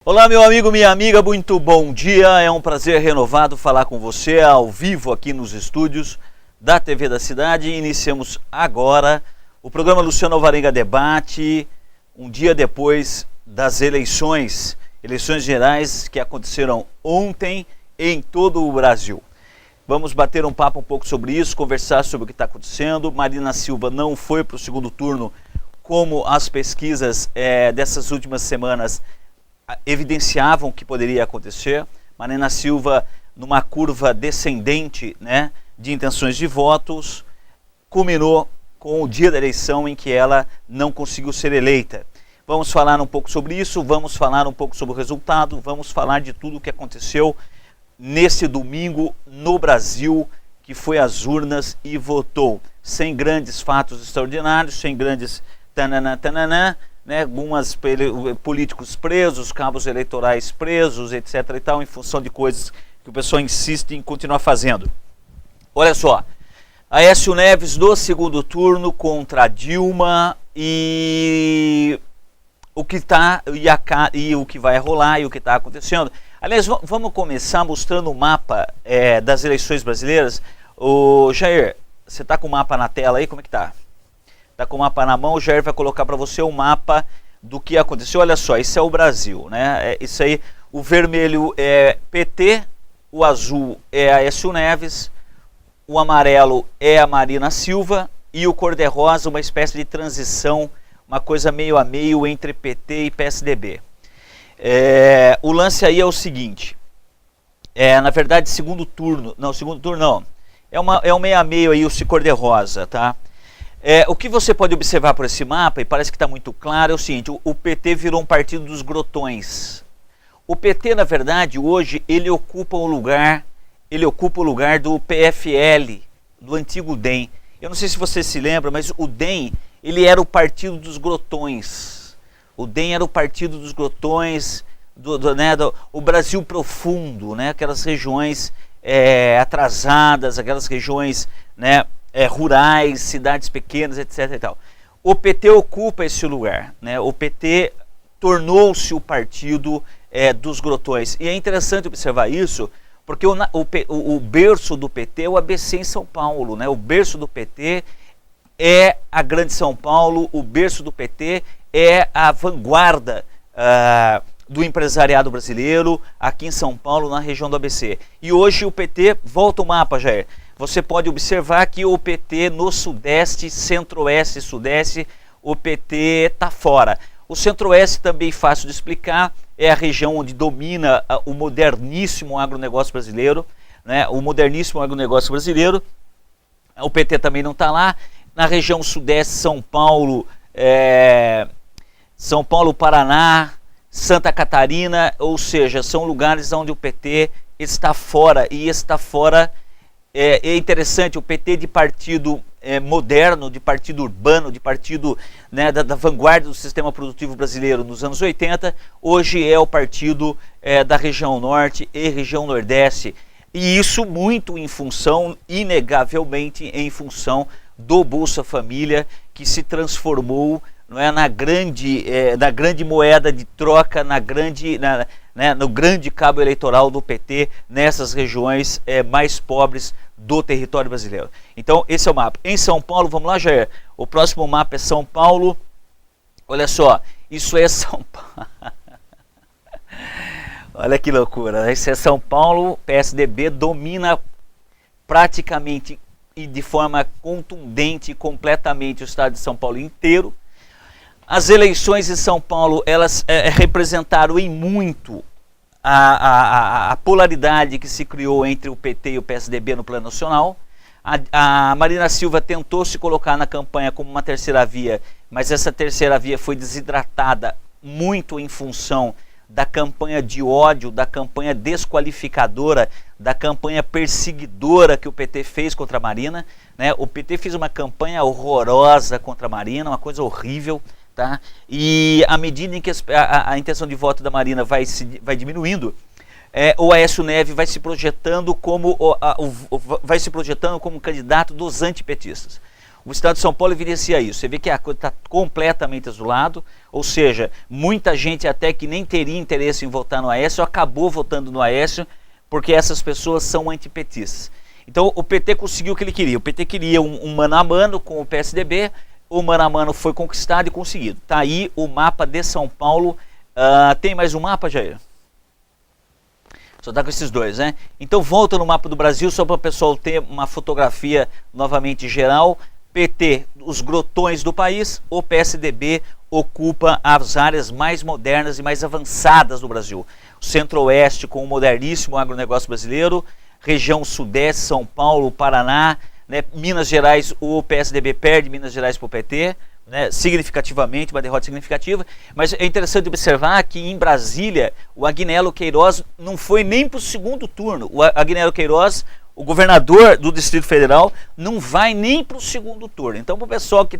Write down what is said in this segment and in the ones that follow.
Olá, meu amigo, minha amiga, muito bom dia. É um prazer renovado falar com você ao vivo aqui nos estúdios da TV da Cidade. Iniciamos agora o programa Luciano Alvarenga Debate, um dia depois das eleições gerais que aconteceram ontem em todo o Brasil. Vamos bater um papo um pouco sobre isso, conversar sobre o que está acontecendo. Marina Silva não foi para o segundo turno, como as pesquisas dessas últimas semanas evidenciavam que poderia acontecer. Marina Silva, numa curva descendente, de intenções de votos, culminou com o dia da eleição em que ela não conseguiu ser eleita. Vamos falar um pouco sobre isso, vamos falar um pouco sobre o resultado, vamos falar de tudo o que aconteceu nesse domingo no Brasil, que foi às urnas e votou. Sem grandes fatos extraordinários, sem grandes alguns políticos presos, cabos eleitorais presos, etc. e tal, em função de coisas que o pessoal insiste em continuar fazendo. Olha só, Aécio Neves no segundo turno contra Dilma e o que vai rolar e o que está acontecendo. Aliás, vamos começar mostrando o mapa das eleições brasileiras. O Jair, você está com o mapa na tela aí? Como é que tá? Está com o mapa na mão, o Jair vai colocar para você o mapa do que aconteceu. Olha só, isso é o Brasil, isso aí, o vermelho é PT, o azul é Aécio Neves, o amarelo é a Marina Silva e o cor-de-rosa uma espécie de transição, uma coisa meio a meio entre PT e PSDB. O lance aí é o seguinte, na verdade segundo turno não, é um meio a meio aí o cor-de-rosa, tá? O que você pode observar por esse mapa, e parece que está muito claro, é o seguinte: o PT virou um partido dos grotões. O PT, na verdade, hoje, ele ocupa o lugar do PFL, do antigo DEM. Eu não sei se você se lembra, mas o DEM, ele era o partido dos grotões. O DEM era o partido dos grotões, o Brasil profundo, aquelas regiões atrasadas, aquelas regiões, rurais, cidades pequenas, etc. e tal. O PT ocupa esse lugar, O PT tornou-se o partido dos grotões. E é interessante observar isso, porque o berço do PT é o ABC em São Paulo, O berço do PT é a Grande São Paulo, o berço do PT é a vanguarda do empresariado brasileiro aqui em São Paulo, na região do ABC. E hoje o PT, volta o mapa, Jair. Você pode observar que o PT no Sudeste, Centro-Oeste e Sudeste, o PT está fora. O Centro-Oeste, também fácil de explicar, é a região onde domina o moderníssimo agronegócio brasileiro. O moderníssimo agronegócio brasileiro. O PT também não está lá. Na região Sudeste, São Paulo, Paraná, Santa Catarina, ou seja, são lugares onde o PT está fora, e está fora. É interessante, o PT de partido moderno, de partido urbano, de partido da vanguarda do sistema produtivo brasileiro nos anos 80, hoje é o partido da região norte e região nordeste. E isso muito em função, inegavelmente, em função do Bolsa Família, que se transformou na grande moeda de troca, no grande cabo eleitoral do PT nessas regiões mais pobres do território brasileiro. Então esse é o mapa. Em São Paulo, vamos lá, Jair, o próximo mapa é São Paulo. Olha só, isso é São Paulo. Olha que loucura, isso é São Paulo. PSDB domina praticamente e de forma contundente completamente o estado de São Paulo inteiro. As eleições em São Paulo, elas representaram em muito a polaridade que se criou entre o PT e o PSDB no plano nacional. A Marina Silva tentou se colocar na campanha como uma terceira via, mas essa terceira via foi desidratada muito em função da campanha de ódio, da campanha desqualificadora, da campanha perseguidora que o PT fez contra a Marina. O PT fez uma campanha horrorosa contra a Marina, uma coisa horrível. Tá? E à medida em que a intenção de voto da Marina vai diminuindo, o Aécio Neves vai se projetando como candidato dos antipetistas. O estado de São Paulo evidencia isso. Você vê que a coisa está completamente azulado, ou seja, muita gente até que nem teria interesse em votar no Aécio acabou votando no Aécio porque essas pessoas são antipetistas. Então o PT conseguiu o que ele queria. O PT queria um mano a mano com o PSDB, o mano a mano foi conquistado e conseguido. Está aí o mapa de São Paulo. Tem mais um mapa, Jair? Só está com esses dois, né? Então volta no mapa do Brasil, só para o pessoal ter uma fotografia novamente geral. PT, os grotões do país, o PSDB ocupa as áreas mais modernas e mais avançadas do Brasil. O Centro-Oeste com o moderníssimo agronegócio brasileiro, região Sudeste, São Paulo, Paraná, né? Minas Gerais, o PSDB perde Minas Gerais para o PT, né? Significativamente, uma derrota significativa, mas é interessante observar que em Brasília o Agnello Queiroz não foi nem para o segundo turno. O Agnello Queiroz, o governador do Distrito Federal, não vai nem para o segundo turno. Então, para o pessoal que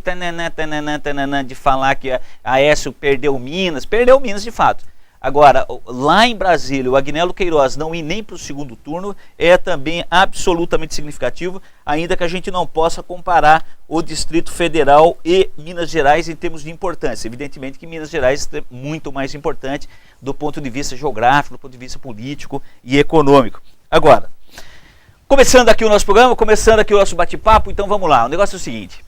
de falar que a Aécio perdeu Minas de fato. Agora, lá em Brasília, o Agnello Queiroz não ir nem para o segundo turno é também absolutamente significativo, ainda que a gente não possa comparar o Distrito Federal e Minas Gerais em termos de importância. Evidentemente que Minas Gerais é muito mais importante do ponto de vista geográfico, do ponto de vista político e econômico. Agora, começando aqui o nosso programa, começando aqui o nosso bate-papo, então vamos lá. O negócio é o seguinte.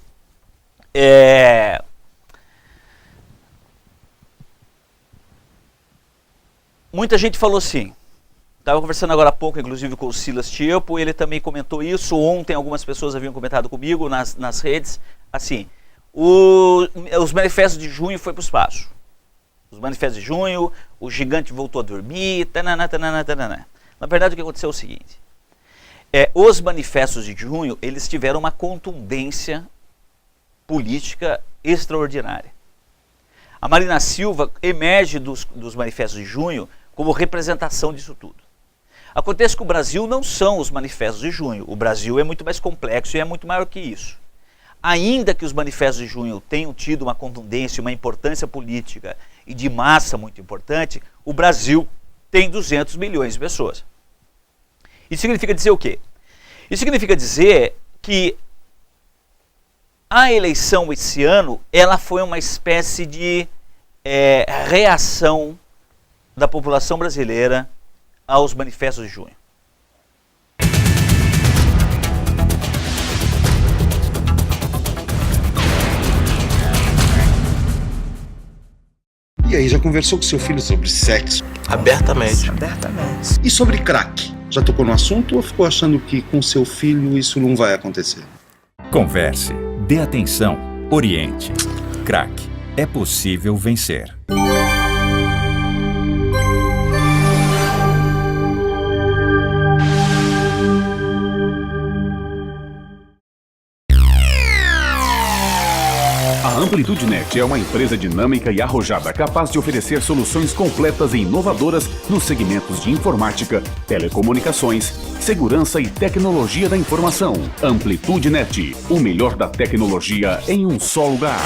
Muita gente falou assim, estava conversando agora há pouco, inclusive com o Silas Tiepo, ele também comentou isso, ontem algumas pessoas haviam comentado comigo nas redes, assim, os manifestos de junho foi para o espaço. Os manifestos de junho, o gigante voltou a dormir, tanana. Na verdade o que aconteceu é o seguinte, os manifestos de junho, eles tiveram uma contundência política extraordinária. A Marina Silva emerge dos manifestos de junho como representação disso tudo. Acontece que o Brasil não são os manifestos de junho. O Brasil é muito mais complexo e é muito maior que isso. Ainda que os manifestos de junho tenham tido uma contundência, uma importância política e de massa muito importante, o Brasil tem 200 milhões de pessoas. Isso significa dizer o quê? Isso significa dizer que a eleição esse ano, ela foi uma espécie de reação da população brasileira aos manifestos de junho. E aí, já conversou com seu filho sobre sexo? Abertamente. E sobre crack? Já tocou no assunto ou ficou achando que com seu filho isso não vai acontecer? Converse, dê atenção, oriente. Crack, é possível vencer. A AmplitudeNet é uma empresa dinâmica e arrojada capaz de oferecer soluções completas e inovadoras nos segmentos de informática, telecomunicações, segurança e tecnologia da informação. AmplitudeNet, o melhor da tecnologia em um só lugar.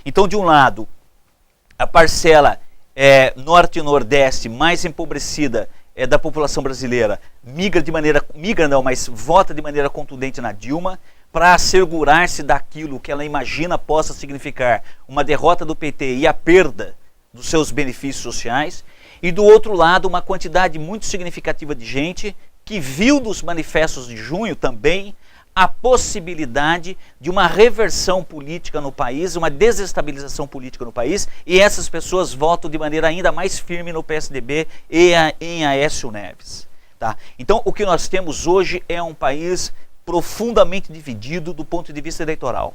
Então, de um lado, a parcela norte e nordeste mais empobrecida da população brasileira mas vota de maneira contundente na Dilma para assegurar-se daquilo que ela imagina possa significar uma derrota do PT e a perda dos seus benefícios sociais. E do outro lado, uma quantidade muito significativa de gente que viu nos manifestos de junho também a possibilidade de uma reversão política no país, uma desestabilização política no país, e essas pessoas votam de maneira ainda mais firme no PSDB e em Aécio Neves. Tá? Então, o que nós temos hoje é um país profundamente dividido do ponto de vista eleitoral.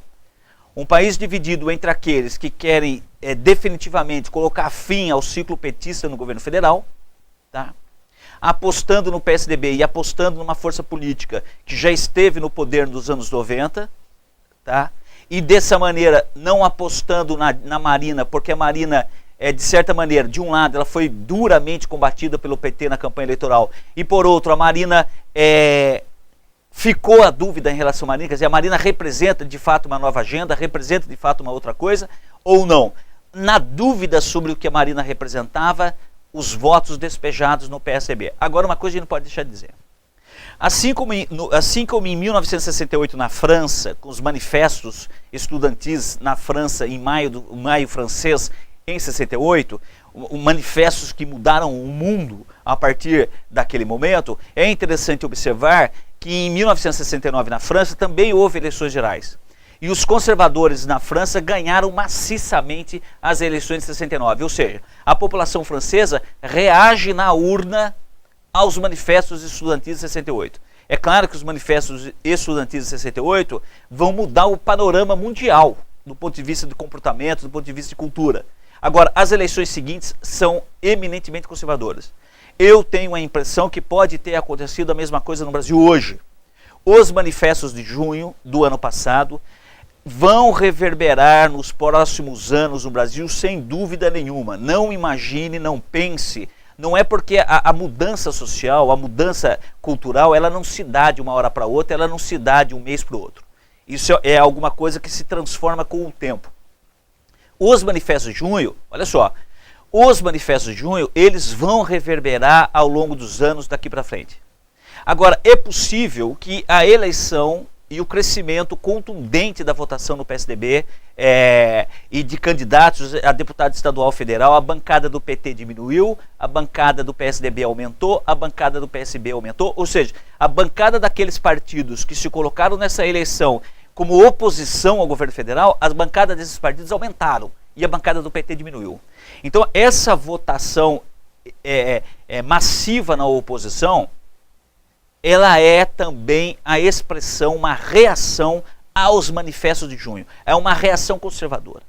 Um país dividido entre aqueles que querem definitivamente colocar fim ao ciclo petista no governo federal, tá? Apostando no PSDB e apostando numa força política que já esteve no poder nos anos 90, tá? E dessa maneira não apostando na Marina, porque a Marina, de certa maneira, de um lado ela foi duramente combatida pelo PT na campanha eleitoral, e por outro a Marina ficou a dúvida em relação à Marina, quer dizer, a Marina representa de fato uma nova agenda, representa de fato uma outra coisa, ou não? Na dúvida sobre o que a Marina representava, os votos despejados no PSDB. Agora, uma coisa a gente não pode deixar de dizer. Assim como em 1968 na França, com os manifestos estudantis na França, em maio francês, em 68, manifestos que mudaram o mundo a partir daquele momento, é interessante observar que em 1969 na França também houve eleições gerais. E os conservadores na França ganharam maciçamente as eleições de 69. Ou seja, a população francesa reage na urna aos manifestos estudantis de 68. É claro que os manifestos estudantis de 68 vão mudar o panorama mundial, do ponto de vista de comportamento, do ponto de vista de cultura. Agora, as eleições seguintes são eminentemente conservadoras. Eu tenho a impressão que pode ter acontecido a mesma coisa no Brasil hoje. Os manifestos de junho do ano passado vão reverberar nos próximos anos no Brasil sem dúvida nenhuma. Não imagine, não pense. Não é porque a mudança social, a mudança cultural, ela não se dá de uma hora para outra, ela não se dá de um mês para o outro. Isso é alguma coisa que se transforma com o tempo. Os manifestos de junho, olha só, os manifestos de junho, eles vão reverberar ao longo dos anos daqui para frente. Agora, é possível que a eleição e o crescimento contundente da votação no PSDB e de candidatos a deputado estadual federal, a bancada do PT diminuiu, a bancada do PSDB aumentou, a bancada do PSB aumentou, ou seja, a bancada daqueles partidos que se colocaram nessa eleição como oposição ao governo federal, as bancadas desses partidos aumentaram e a bancada do PT diminuiu. Então essa votação massiva na oposição, ela é também a expressão, uma reação aos manifestos de junho. É uma reação conservadora.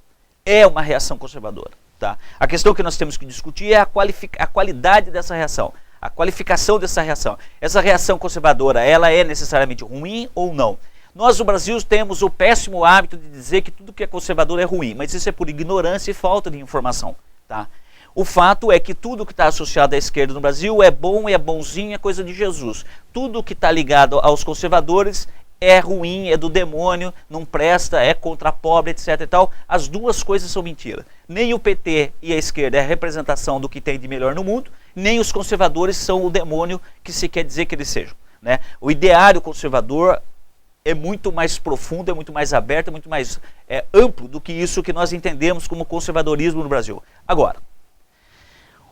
É uma reação conservadora. Tá? A questão que nós temos que discutir é a qualidade dessa reação, a qualificação dessa reação. Essa reação conservadora, ela é necessariamente ruim ou não? Nós no Brasil temos o péssimo hábito de dizer que tudo que é conservador é ruim, mas isso é por ignorância e falta de informação. Tá? O fato é que tudo que está associado à esquerda no Brasil é bom, é bonzinho, é coisa de Jesus. Tudo que está ligado aos conservadores é ruim, é do demônio, não presta, é contra a pobre, etc. e tal. As duas coisas são mentira. Nem o PT e a esquerda é a representação do que tem de melhor no mundo, nem os conservadores são o demônio que se quer dizer que eles sejam. Né? O ideário conservador é muito mais profundo, é muito mais aberto, é muito mais amplo do que isso que nós entendemos como conservadorismo no Brasil. Agora,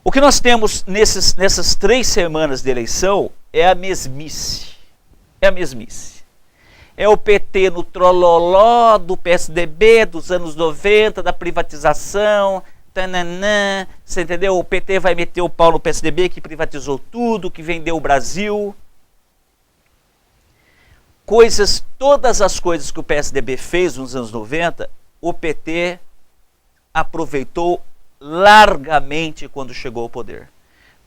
o que nós temos nessas 3 semanas de eleição é a mesmice. É a mesmice. É o PT no trololó do PSDB dos anos 90, da privatização, tananã, você entendeu? O PT vai meter o pau no PSDB que privatizou tudo, que vendeu o Brasil. Todas as coisas que o PSDB fez nos anos 90, o PT aproveitou largamente quando chegou ao poder.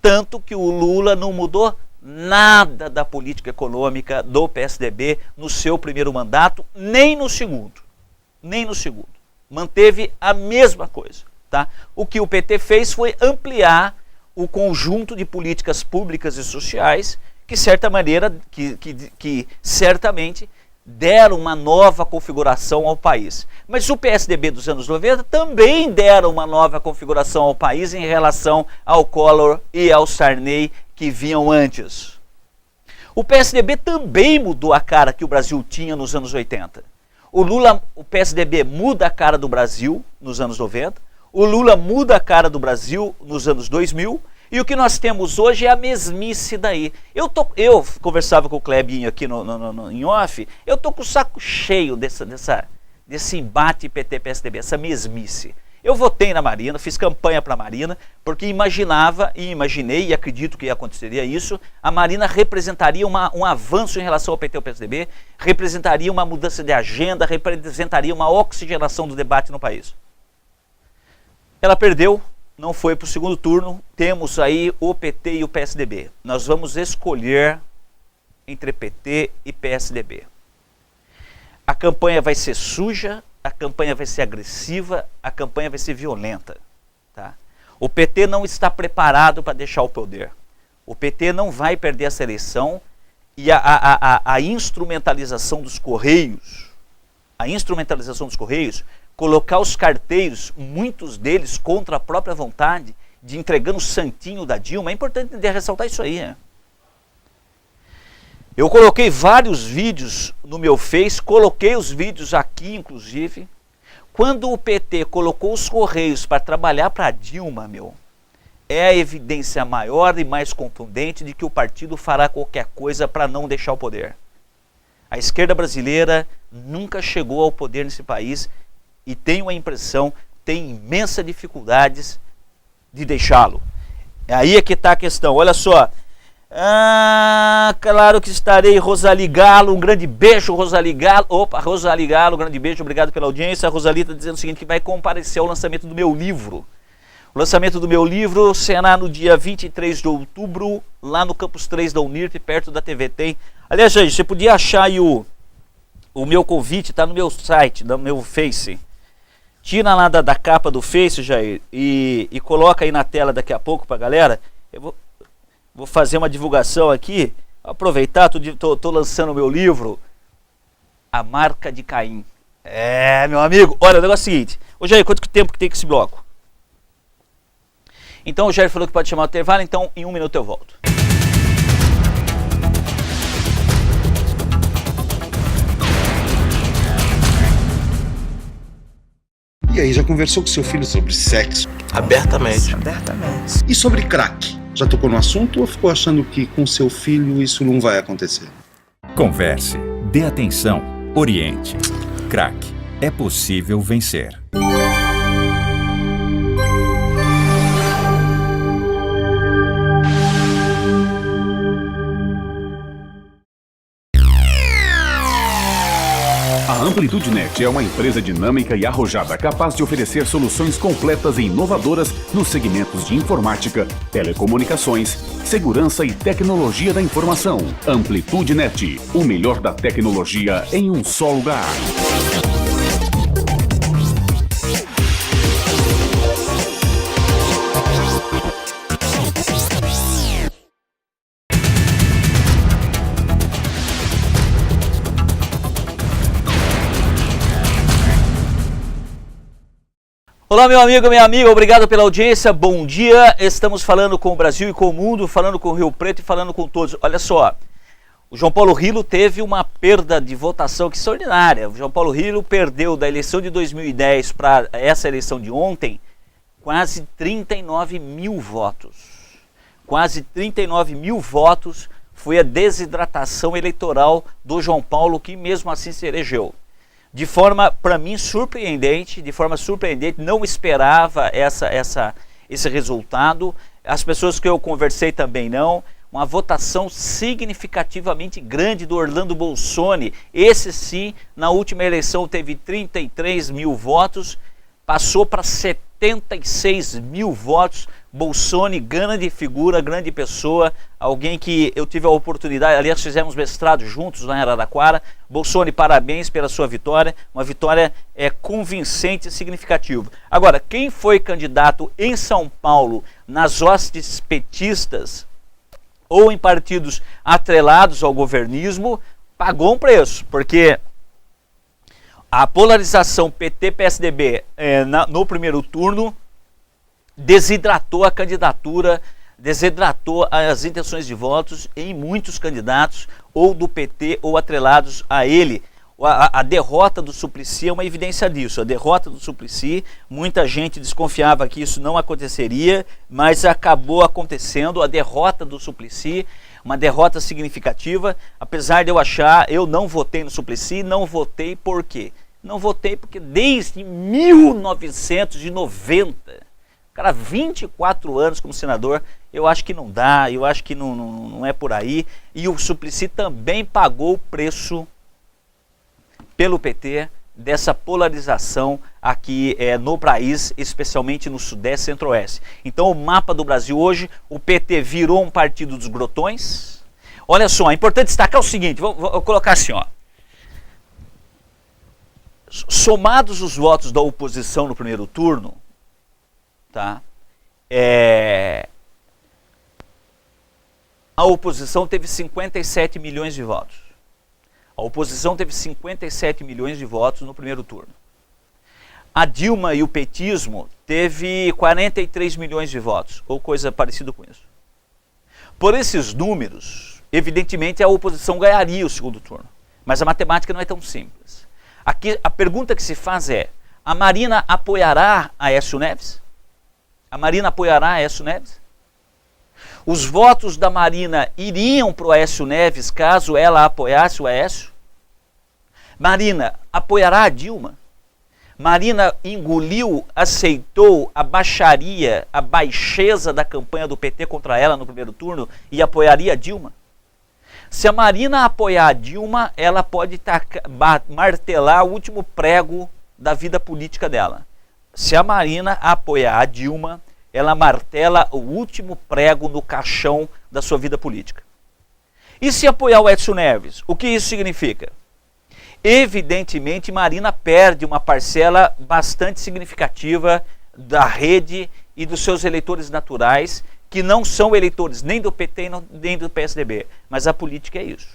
Tanto que o Lula não mudou nada da política econômica do PSDB no seu primeiro mandato, nem no segundo. Nem no segundo. Manteve a mesma coisa. Tá? O que o PT fez foi ampliar o conjunto de políticas públicas e sociais que, que certamente deram uma nova configuração ao país. Mas o PSDB dos anos 90 também deram uma nova configuração ao país em relação ao Collor e ao Sarney que vinham antes. O PSDB também mudou a cara que o Brasil tinha nos anos 80. O PSDB muda a cara do Brasil nos anos 90, o Lula muda a cara do Brasil nos anos 2000, e o que nós temos hoje é a mesmice daí. Eu conversava com o Clebinho aqui em off, eu tô com o saco cheio desse embate PT-PSDB, essa mesmice. Eu votei na Marina, fiz campanha para a Marina, porque imaginei e acredito que aconteceria isso, a Marina representaria um avanço em relação ao PT e ao PSDB, representaria uma mudança de agenda, representaria uma oxigenação do debate no país. Ela perdeu. Não foi para o segundo turno, temos aí o PT e o PSDB. Nós vamos escolher entre PT e PSDB. A campanha vai ser suja, a campanha vai ser agressiva, a campanha vai ser violenta. Tá? O PT não está preparado para deixar o poder. O PT não vai perder essa eleição e a instrumentalização dos Correios, colocar os carteiros, muitos deles contra a própria vontade, de entregando o santinho da Dilma, é importante ressaltar isso aí. Né? Eu coloquei vários vídeos no meu Face, coloquei os vídeos aqui, inclusive. Quando o PT colocou os Correios para trabalhar para a Dilma, é a evidência maior e mais contundente de que o partido fará qualquer coisa para não deixar o poder. A esquerda brasileira nunca chegou ao poder nesse país e tenho a impressão, tem imensas dificuldades de deixá-lo. Aí é que está a questão, olha só. Claro que estarei, Rosali Galo, um grande beijo, Rosali Galo. Opa, Rosali Galo, um grande beijo, obrigado pela audiência. A Rosali está dizendo o seguinte, que vai comparecer ao lançamento do meu livro. O lançamento do meu livro será no dia 23 de outubro, lá no Campus 3 da Unirp, perto da TV Tem. Aliás, gente, você podia achar aí o meu convite, está no meu site, no meu Face. Tira lá da capa do Face, Jair, e coloca aí na tela daqui a pouco para a galera. Eu vou fazer uma divulgação aqui, aproveitar, tô lançando o meu livro, A Marca de Caim. Meu amigo, olha, o negócio é o seguinte. Ô Jair, quanto tempo que tem esse bloco? Então o Jair falou que pode chamar o intervalo, então em 1 minuto eu volto. E aí, já conversou com seu filho sobre sexo? Abertamente. E sobre crack? Já tocou no assunto ou ficou achando que com seu filho isso não vai acontecer? Converse, dê atenção, oriente. Crack, é possível vencer. A Amplitude Net é uma empresa dinâmica e arrojada capaz de oferecer soluções completas e inovadoras nos segmentos de informática, telecomunicações, segurança e tecnologia da informação. Amplitude Net, o melhor da tecnologia em um só lugar. Olá, meu amigo, minha amiga, obrigado pela audiência, bom dia. Estamos falando com o Brasil e com o mundo, falando com o Rio Preto e falando com todos. Olha só, o João Paulo Rilo teve uma perda de votação extraordinária. O João Paulo Rilo perdeu da eleição de 2010 para essa eleição de ontem quase 39 mil votos. Quase 39 mil votos foi a desidratação eleitoral do João Paulo, que mesmo assim se elegeu. De forma, para mim, surpreendente, não esperava esse resultado. As pessoas que eu conversei também não. Uma votação significativamente grande do Orlando Bolsoni. Esse sim, na última eleição teve 33 mil votos, passou para 76 mil votos. Bolsoni, grande figura, grande pessoa, alguém que eu tive a oportunidade, aliás, fizemos mestrado juntos lá em Araraquara. Bolsoni, parabéns pela sua vitória, uma vitória convincente e significativa. Agora, quem foi candidato em São Paulo nas hostes petistas ou em partidos atrelados ao governismo, pagou um preço, porque a polarização PT-PSDB no primeiro turno desidratou a candidatura, desidratou as intenções de votos em muitos candidatos, ou do PT ou atrelados a ele. A derrota do Suplicy é uma evidência disso. A derrota do Suplicy, muita gente desconfiava que isso não aconteceria, mas acabou acontecendo. A derrota do Suplicy, uma derrota significativa, apesar de eu não votei no Suplicy, não votei por quê? Não votei porque desde 1990... Cara, 24 anos como senador, eu acho que não dá, eu acho que não é por aí. E o Suplicy também pagou o preço pelo PT dessa polarização aqui no país, especialmente no Sudeste e Centro-Oeste. Então o mapa do Brasil hoje, o PT virou um partido dos grotões. Olha só, é importante destacar o seguinte, vou colocar assim, ó. Somados os votos da oposição no primeiro turno, tá? A a oposição teve 57 milhões de votos. A oposição teve 57 milhões de votos no primeiro turno. A Dilma e o petismo teve 43 milhões de votos, ou coisa parecida com isso. Por esses números, evidentemente a oposição ganharia o segundo turno. Mas a matemática não é tão simples. Aqui a pergunta que se faz é: a Marina apoiará Aécio Neves? A Marina apoiará Aécio Neves? Os votos da Marina iriam para o Aécio Neves caso ela apoiasse o Aécio? Marina apoiará a Dilma? Marina engoliu, aceitou a baixaria, a baixeza da campanha do PT contra ela no primeiro turno e apoiaria a Dilma? Se a Marina apoiar a Dilma, ela pode martelar o último prego da vida política dela. Se a Marina apoiar a Dilma, ela martela o último prego no caixão da sua vida política. E se apoiar o Aécio Neves, o que isso significa? Evidentemente, Marina perde uma parcela bastante significativa da rede e dos seus eleitores naturais, que não são eleitores nem do PT nem do PSDB. Mas a política é isso.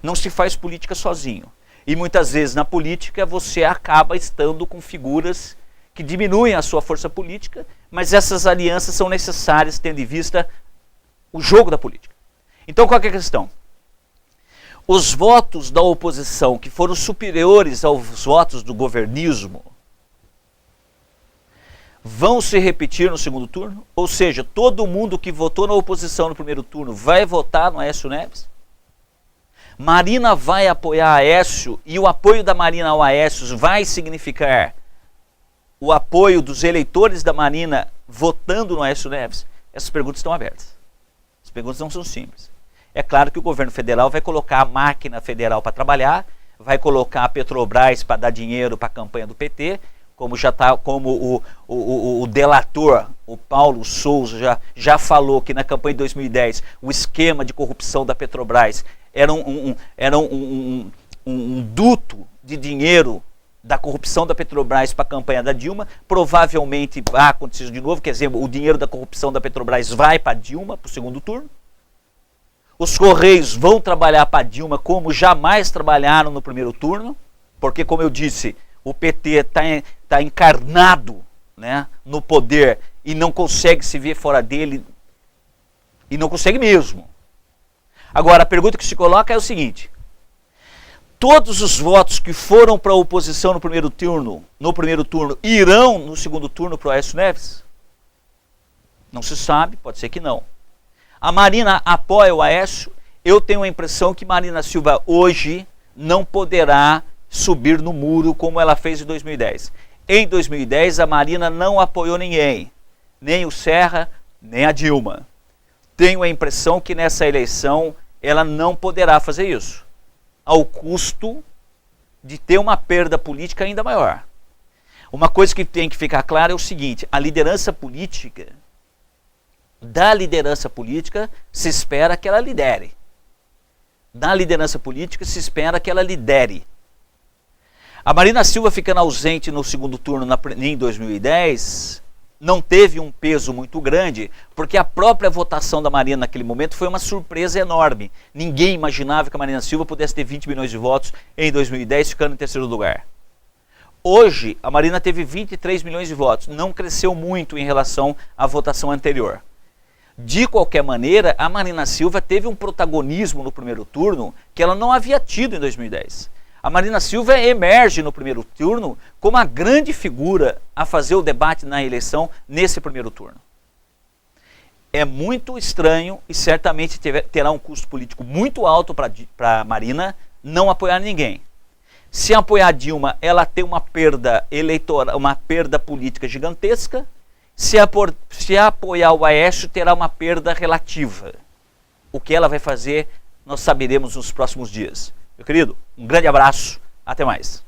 Não se faz política sozinho. E muitas vezes na política você acaba estando com figuras que diminuem a sua força política, mas essas alianças são necessárias tendo em vista o jogo da política. Então qual é a questão? Os votos da oposição que foram superiores aos votos do governismo vão se repetir no segundo turno? Ou seja, todo mundo que votou na oposição no primeiro turno vai votar no Aécio Neves? Marina vai apoiar Aécio e o apoio da Marina ao Aécio vai significar o apoio dos eleitores da Marina votando no Aécio Neves? Essas perguntas estão abertas. As perguntas não são simples. É claro que o governo federal vai colocar a máquina federal para trabalhar, vai colocar a Petrobras para dar dinheiro para a campanha do PT, como o delator, o Paulo Souza, já falou que na campanha de 2010 o esquema de corrupção da Petrobras era um duto de dinheiro da corrupção da Petrobras para a campanha da Dilma. Provavelmente vai acontecer de novo, quer dizer, o dinheiro da corrupção da Petrobras vai para a Dilma, para o segundo turno. Os Correios vão trabalhar para a Dilma como jamais trabalharam no primeiro turno, porque, como eu disse, o PT está encarnado, né, no poder e não consegue se ver fora dele, e não consegue mesmo. Agora, a pergunta que se coloca é o seguinte: todos os votos que foram para a oposição no primeiro turno irão no segundo turno para o Aécio Neves? Não se sabe, pode ser que não. A Marina apoia o Aécio. Eu tenho a impressão que Marina Silva hoje não poderá subir no muro como ela fez em 2010. Em 2010 a Marina não apoiou ninguém, nem o Serra, nem a Dilma. Tenho a impressão que nessa eleição ela não poderá fazer isso, ao custo de ter uma perda política ainda maior. Uma coisa que tem que ficar clara é o seguinte: a liderança política, da liderança política se espera que ela lidere. Da liderança política se espera que ela lidere. A Marina Silva ficando ausente no segundo turno em 2010 não teve um peso muito grande, porque a própria votação da Marina naquele momento foi uma surpresa enorme. Ninguém imaginava que a Marina Silva pudesse ter 20 milhões de votos em 2010, ficando em terceiro lugar. Hoje, a Marina teve 23 milhões de votos, não cresceu muito em relação à votação anterior. De qualquer maneira, a Marina Silva teve um protagonismo no primeiro turno que ela não havia tido em 2010. A Marina Silva emerge no primeiro turno como a grande figura a fazer o debate na eleição nesse primeiro turno. É muito estranho e certamente terá um custo político muito alto para a Marina não apoiar ninguém. Se apoiar Dilma, ela tem uma perda eleitoral, uma perda política gigantesca. Se apoiar o Aécio, terá uma perda relativa. O que ela vai fazer, nós saberemos nos próximos dias. Meu querido, um grande abraço, até mais.